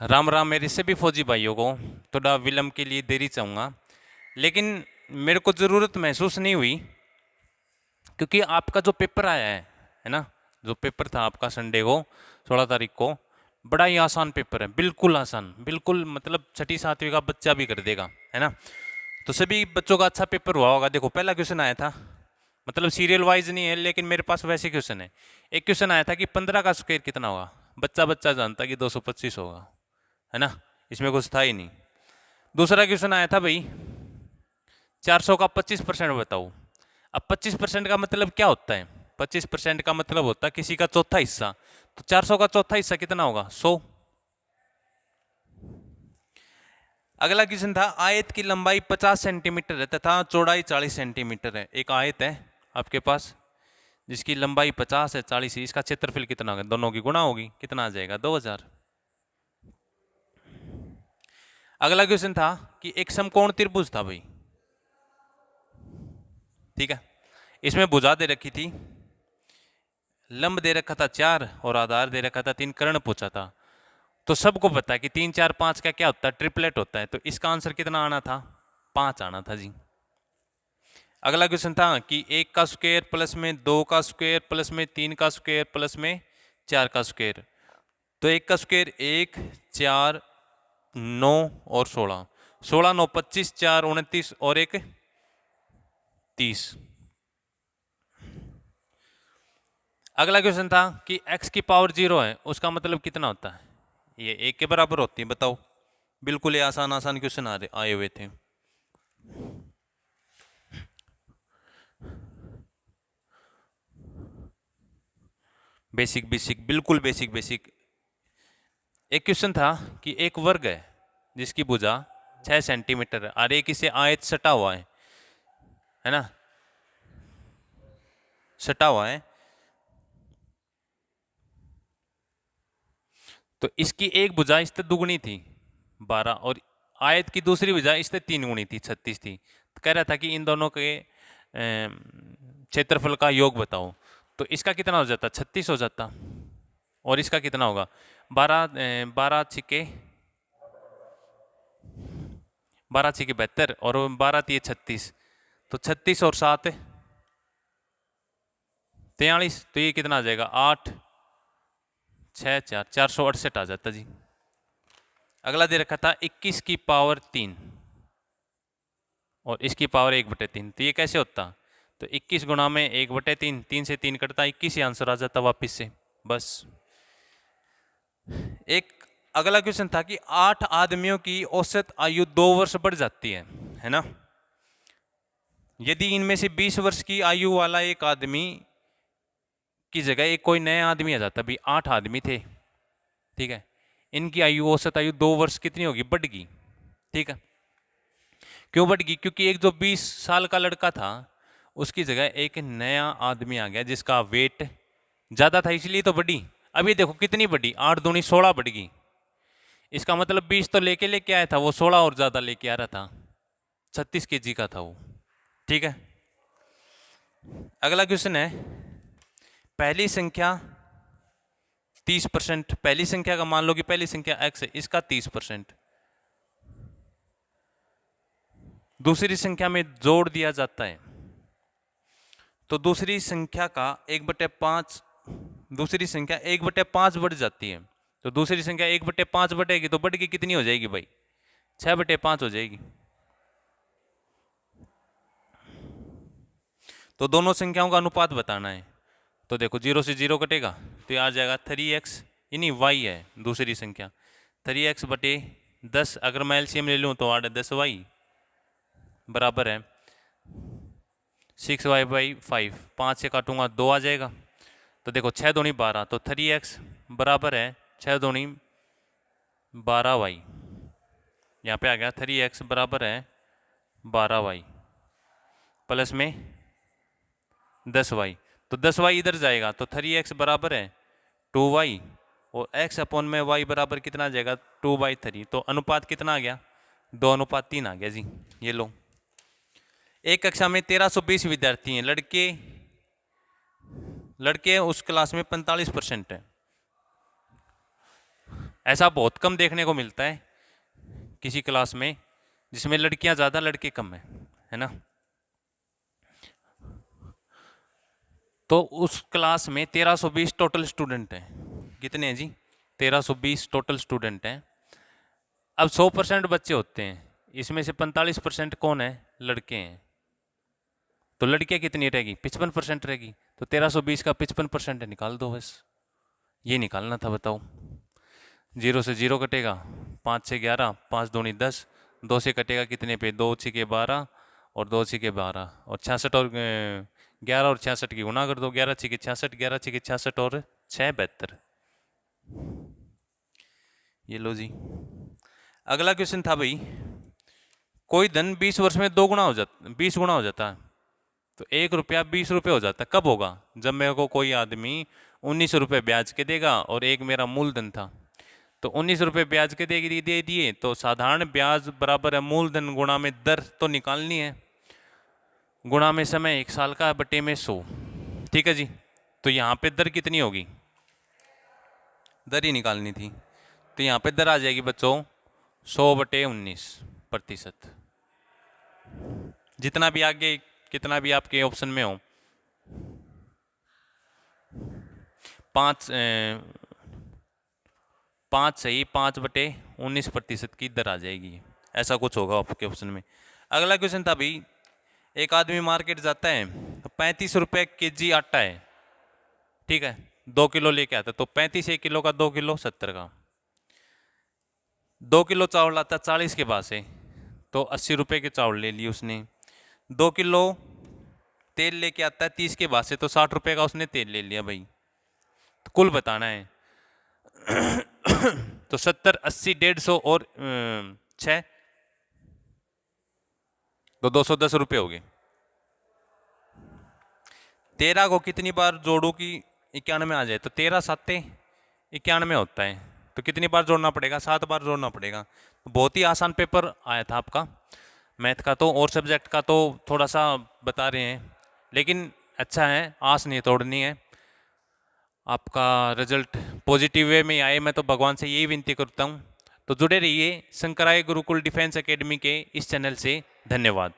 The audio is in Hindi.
राम राम मेरे सभी फौजी भाइयों को। थोड़ा विलम्ब के लिए देरी चाहूँगा, लेकिन मेरे को ज़रूरत महसूस नहीं हुई, क्योंकि आपका जो पेपर आया है ना, जो पेपर था आपका संडे को 16 तारीख को, बड़ा ही आसान पेपर है, बिल्कुल आसान, बिल्कुल मतलब छठी सातवीं का बच्चा भी कर देगा, है ना। तो सभी बच्चों का अच्छा पेपर हुआ होगा। देखो पहला क्वेश्चन आया था, मतलब सीरियल वाइज नहीं है, लेकिन मेरे पास वैसे क्वेश्चन है। एक क्वेश्चन आया था कि 15 का स्क्वायर कितना होगा। बच्चा बच्चा जानता कि 225 होगा, है ना, इसमें कुछ था ही नहीं। दूसरा क्वेश्चन आया था भाई, 400 का 25% बताओ। अब 25% का मतलब क्या होता है? 25% का मतलब होता है किसी का चौथा हिस्सा। तो 400 का चौथा हिस्सा कितना होगा? 100। अगला क्वेश्चन था, आयत की लंबाई 50 सेंटीमीटर है तथा चौड़ाई 40 सेंटीमीटर है। एक आयत है आपके पास जिसकी लंबाई 50 है, 40 है, इसका क्षेत्रफल कितना होगा? दोनों की गुणा होगी, कितना आ जाएगा? 2000। अगला क्वेश्चन था कि एक समकोण त्रिभुज था भाई, ठीक है, इसमें भुजा दे रखी थी, लंब दे रखा था 4 और आधार दे रखा था 3, कर्ण पूछा था। तो सबको पता है कि 3 4 5 का क्या होता है? ट्रिपलेट होता है। तो इसका आंसर कितना आना था? 5 आना था जी। अगला क्वेश्चन था कि 1 का स्क्वायर प्लस में 2 का स्क्वायर प्लस में 3 का स्क्वायर प्लस में 4 का स्क्वायर। तो 1 का स्क्वायर 1, 4, 9 और 16। 16 9 25, 4 29 और 1 30। अगला क्वेश्चन था कि x की पावर 0 है, उसका मतलब कितना होता है? ये 1 के बराबर होती है, बताओ। बिल्कुल ये आसान आसान क्वेश्चन आए हुए थे। बेसिक बेसिक, बिल्कुल बेसिक बेसिक। एक क्वेश्चन था कि एक वर्ग है जिसकी भुजा 6 सेंटीमीटर है और एक इसे आयत सटा हुआ है ना, सटा हुआ है। तो इसकी एक भुजा इससे दुगनी थी 12, और आयत की दूसरी भुजा इससे 3 गुनी थी 36 थी। तो कह रहा था कि इन दोनों के क्षेत्रफल का योग बताओ। तो इसका कितना हो जाता? 36 हो जाता, और इसका कितना होगा? 12 छिके 72 और 12 तिये 36। तो 36 और 7 43। तो ये कितना आ जाएगा? 8 6 4 468 आ जाता जी। अगला दे रखा था 21 की पावर 3 और इसकी पावर 1/3। तो ये कैसे होता? तो 21 गुणा में 1/3, 3 से 3 कटता, 21 ही आंसर आ जाता वापिस से, बस। एक अगला क्वेश्चन था कि 8 आदमियों की औसत आयु 2 वर्ष बढ़ जाती है ना। यदि इनमें से 20 वर्ष की आयु वाला एक आदमी की जगह एक कोई नया आदमी आ जाता, भी 8 आदमी थे, ठीक है, इनकी आयु औसत आयु 2 वर्ष कितनी होगी? बढ़ गई, ठीक है। क्यों बढ़ गई? क्योंकि एक जो 20 साल का लड़का था उसकी जगह एक नया आदमी आ गया जिसका वेट ज्यादा था, इसलिए तो बढ़ी। अब ये देखो कितनी बढ़ी, 8 दूनी 16 बढ़ गई। इसका मतलब 20 तो लेके आया था, वो 16 और ज्यादा लेके आ रहा था, 36 kg का था वो, ठीक है। अगला क्वेश्चन है, पहली संख्या 30%, पहली संख्या का मान लो कि पहली संख्या x है, इसका 30% दूसरी संख्या में जोड़ दिया जाता है। तो दूसरी संख्या का 1/5, दूसरी संख्या 1/5 बढ़ जाती है। तो दूसरी संख्या 1/5 बढ़ेगी तो बढ़ के कितनी हो जाएगी भाई? 6/5 हो जाएगी। तो दोनों संख्याओं का अनुपात बताना है। तो देखो 0 से 0 कटेगा तो ये आ जाएगा 3x, यानी y है दूसरी संख्या, 3x/10। अगर मैं एलसीएम ले लूँ तो 8×10y बराबर है 6y/5। 5 से काटूंगा 2 आ जाएगा। तो देखो 6 दूनी 12, तो 3x बराबर है 6 दूनी 12y। यहाँ पे आ गया 3x बराबर है 12y प्लस में 10y। तो 10y इधर जाएगा तो 3x बराबर है 2y, और x अपॉन में y बराबर कितना आ जाएगा? 2/3। तो अनुपात कितना आ गया? 2:3 आ गया जी। ये लो, एक कक्षा में 1320 विद्यार्थी हैं, लड़के उस क्लास में 45% है। ऐसा बहुत कम देखने को मिलता है किसी क्लास में जिसमें लड़कियां ज़्यादा लड़के कम है ना। तो उस क्लास में 1320 टोटल स्टूडेंट हैं। कितने हैं जी? 1320 टोटल स्टूडेंट हैं। अब 100% बच्चे होते हैं, इसमें से 45% कौन है? लड़के हैं। तो लड़कियां कितनी रहेगी? 55% रहेगी। तो 1320 का 55% निकाल दो बस, ये निकालना था। बताओ, 0 से 0 कटेगा, 5 से 11, 5 दूनी 10, 2 से कटेगा कितने पे? 2 छिके 12 और 2 छिके 12 और 66 और 11 और 66 की गुना कर दो। 11 छिके 66, 11 छिके 66 और 6 72। ये लो जी। अगला क्वेश्चन था भाई, कोई धन 20 वर्ष में 2 गुना हो जाता, 20 गुना हो जाता है। तो 1 रुपया 20 रुपये हो जाता। कब होगा? जब मेरे को कोई आदमी 19 रुपये ब्याज के देगा और एक मेरा मूलधन था। तो 19 रुपये ब्याज के दे दिए, तो साधारण ब्याज बराबर है मूलधन गुणा में दर तो निकालनी है, गुणा में समय 1 साल का बटे में 100। ठीक है जी। तो यहाँ पे दर कितनी होगी? दर ही निकालनी थी। तो यहाँ पे दर आ जाएगी बच्चों 100/19%। जितना भी आगे कितना भी आपके ऑप्शन में हो, 5 सही 5/19% की दर आ जाएगी। ऐसा कुछ होगा आपके ऑप्शन में। अगला क्वेश्चन था भाई, एक आदमी मार्केट जाता है तो 35 रुपये kg आटा है। ठीक है, 2 किलो लेके आता, तो 35 1 किलो का, 2 किलो 70 का। 2 किलो चावल आता 40 के पास है, तो 80 रुपये के चावल ले लिए उसने। 2 किलो तेल लेके आता है 30 के बाद से, तो 60 रुपये का उसने तेल ले लिया भाई। तो कुल बताना है। तो 70, 80, 150 और 6, तो 210 रुपये हो गए। 13 को कितनी बार जोड़ू कि 91 आ जाए? तो 13 7 91 होता है, तो कितनी बार जोड़ना पड़ेगा? 7 बार जोड़ना पड़ेगा। तो बहुत ही आसान पेपर आया था आपका मैथ का तो, और सब्जेक्ट का तो थोड़ा सा बता रहे हैं, लेकिन अच्छा है, आस नहीं तोड़नी है। आपका रिजल्ट पॉजिटिव वे में आए, मैं तो भगवान से यही विनती करता हूँ। तो जुड़े रहिए शंकराय गुरुकुल डिफेंस एकेडमी के इस चैनल से। धन्यवाद।